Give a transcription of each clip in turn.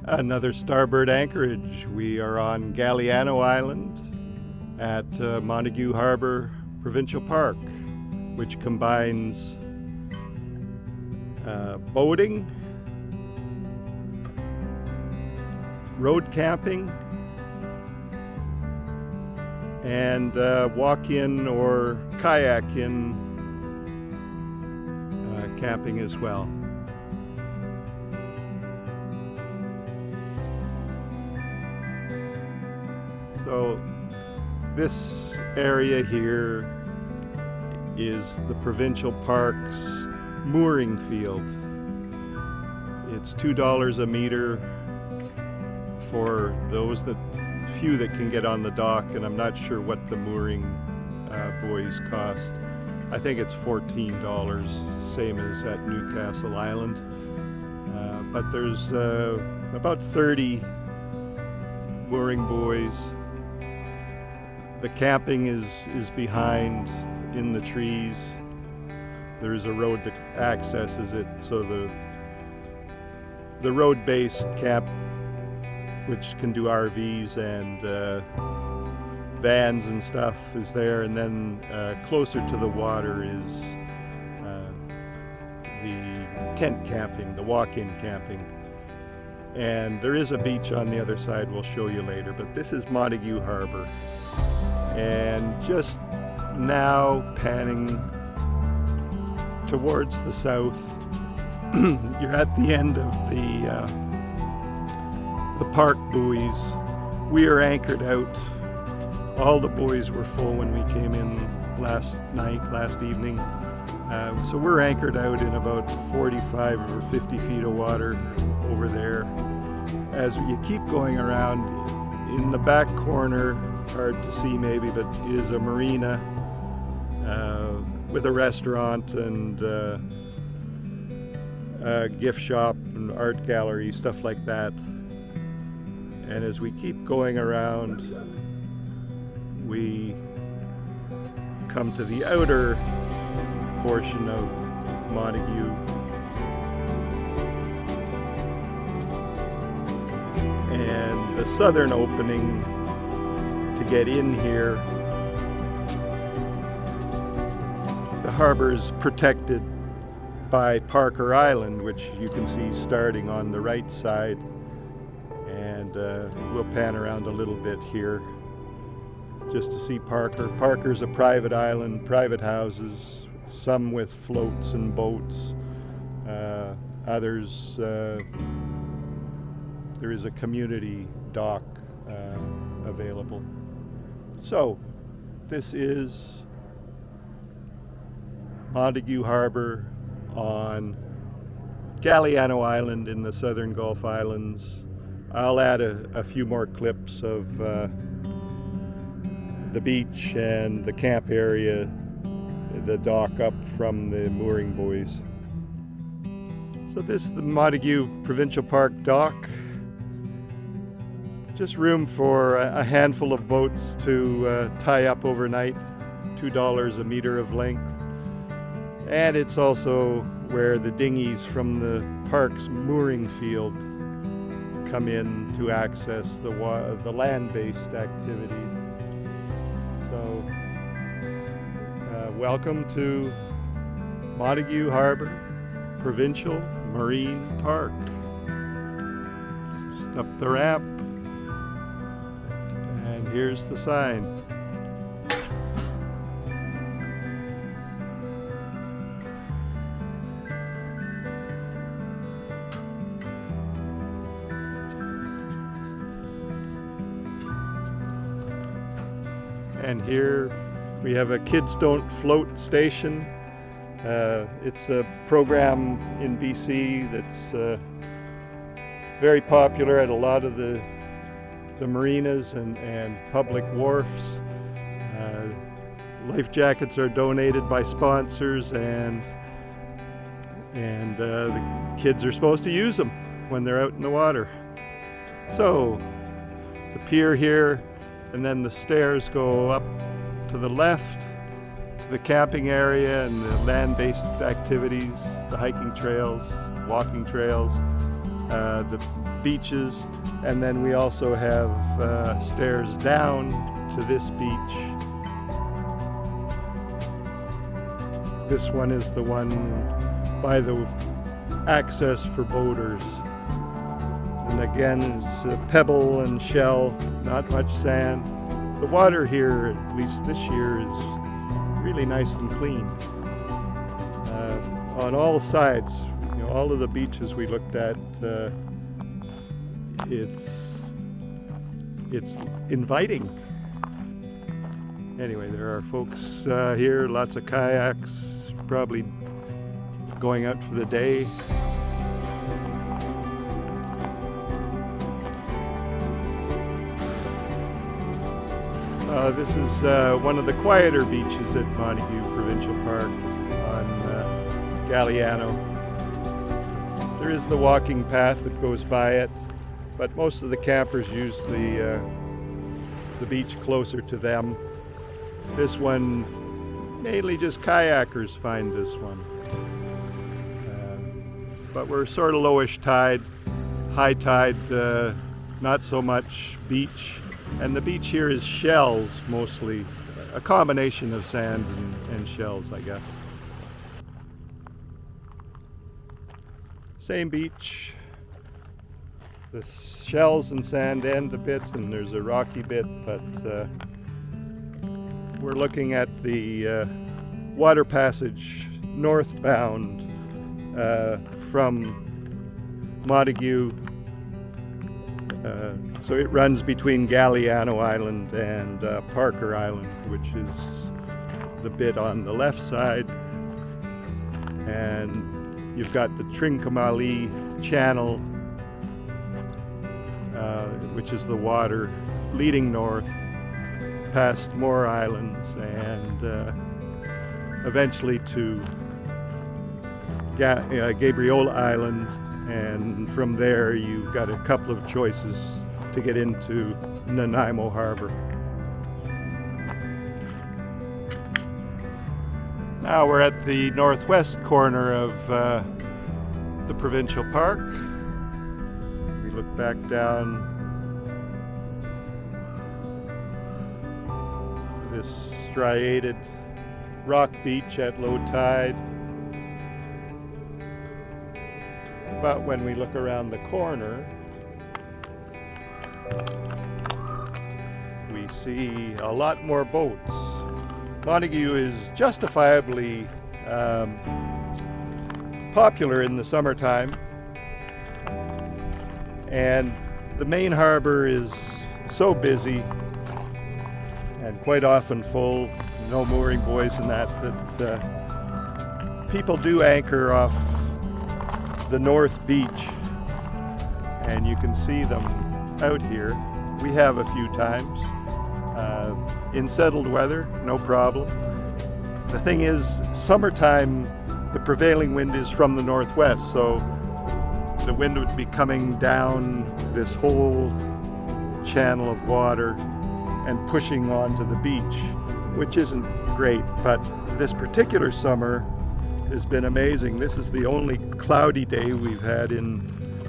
Another Starbird Anchorage. We are on Galiano Island at Montague Harbour Provincial Park, which combines boating, road camping, and walk-in or kayak-in camping as well. So this area here is the Provincial Park's mooring field. It's $2 a meter for those few that can get on the dock, and I'm not sure what the mooring buoys cost. I think it's $14, same as at Newcastle Island. But there's about 30 mooring buoys. The camping is behind in the trees. There is a road that accesses it, so the road-based camp, which can do RVs and vans and stuff, is there, and then closer to the water is the tent camping, the walk-in camping. And there is a beach on the other side we'll show you later, but this is Montague Harbour. And just now panning towards the south, you're at the end of the park buoys. We are anchored out. All the buoys were full when we came in last evening. So we're anchored out in about 45 or 50 feet of water over there. As you keep going around, in the back corner, hard to see maybe, but is a marina with a restaurant and a gift shop and art gallery, stuff like that. And as we keep going around, we come to the outer portion of Montague. And the southern opening to get in here, the harbor is protected by Parker Island, which you can see starting on the right side. And we'll pan around a little bit here just to see Parker. Parker's a private island, private houses, some with floats and boats, others there is a community dock available. So this is Montague Harbour on Galiano Island in the southern Gulf Islands. I'll add a few more clips of the beach and the camp area, the dock up from the mooring buoys. So this is the Montague Provincial Park dock. Just room for a handful of boats to tie up overnight, $2 a meter of length. And it's also where the dinghies from the park's mooring field come in to access the land-based activities. So welcome to Montague Harbour Provincial Marine Park. Just up the ramp, and here's the sign. And here we have a Kids Don't Float station. It's a program in BC that's very popular at a lot of the marinas and public wharfs. Life jackets are donated by sponsors, and the kids are supposed to use them when they're out in the water. So the pier here, and then the stairs go up to the left to the camping area and the land-based activities, the hiking trails, walking trails. the beaches, and then we also have stairs down to this beach. This one is the one by the access for boaters. And again, it's a pebble and shell, not much sand. The water here, at least this year, is really nice and clean. On all sides, all of the beaches we looked at, it's inviting. Anyway, there are folks here, lots of kayaks, probably going out for the day. This is one of the quieter beaches at Montague Provincial Park on Galiano. There is the walking path that goes by it, but most of the campers use the beach closer to them. This one, mainly just kayakers find this one. But we're sort of lowish tide, high tide, not so much beach. And the beach here is shells mostly, a combination of sand and shells, I guess. Same beach. The shells and sand end a bit, and there's a rocky bit, but we're looking at the water passage northbound from Montague. So it runs between Galiano Island and Parker Island, which is the bit on the left side. And you've got the Trincomalee Channel, which is the water leading north past more islands and eventually to Gabriola Island. And from there, you've got a couple of choices to get into Nanaimo Harbor. Now we're at the northwest corner of the Provincial Park. We look back down this striated rock beach at low tide. But when we look around the corner, we see a lot more boats. Montague is justifiably popular in the summertime, and the main harbor is so busy and quite often full, no mooring buoys and that people do anchor off the North Beach, and you can see them out here. We have a few times. In settled weather, no problem. The thing is, summertime, the prevailing wind is from the northwest, so the wind would be coming down this whole channel of water and pushing onto the beach, which isn't great, but this particular summer has been amazing. This is the only cloudy day we've had in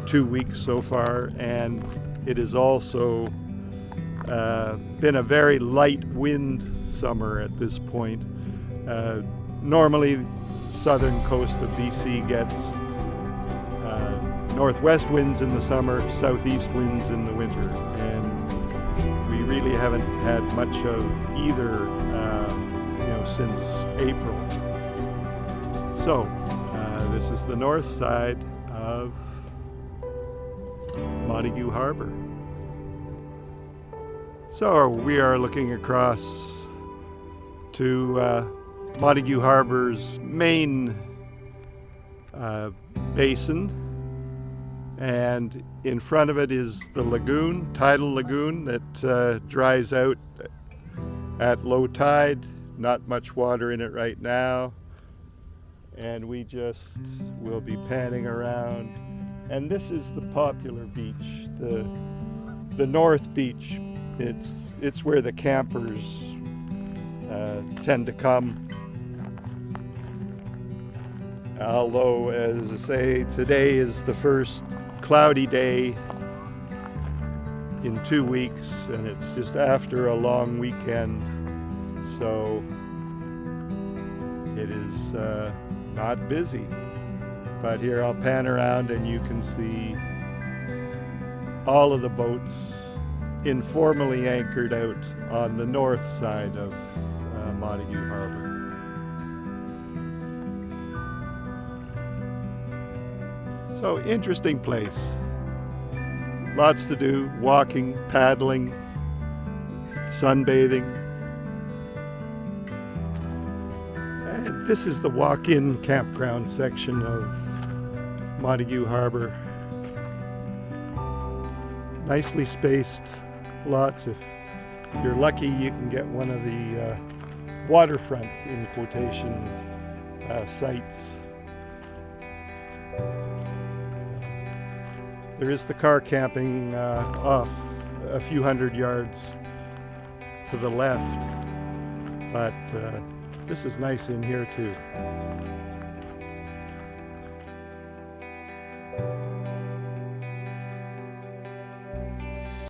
2 weeks so far, and it has also been a very light wind summer at this point. Normally, southern coast of BC gets northwest winds in the summer, southeast winds in the winter, and we really haven't had much of either since April. So, this is the north side of Montague Harbour. So we are looking across to Montague Harbour's main basin, and in front of it is the lagoon, tidal lagoon, that dries out at low tide. Not much water in it right now, and we just will be panning around. And this is the popular beach, the North Beach. It's where the campers tend to come. Although, as I say, today is the first cloudy day in 2 weeks, and it's just after a long weekend, so it is not busy. But here I'll pan around and you can see all of the boats informally anchored out on the north side of Montague Harbour. So, interesting place. Lots to do, walking, paddling, sunbathing. And this is the walk-in campground section of Montague Harbour. Nicely spaced lots. If you're lucky, you can get one of the waterfront, in quotations, sites. There is the car camping off a few hundred yards to the left, but this is nice in here too.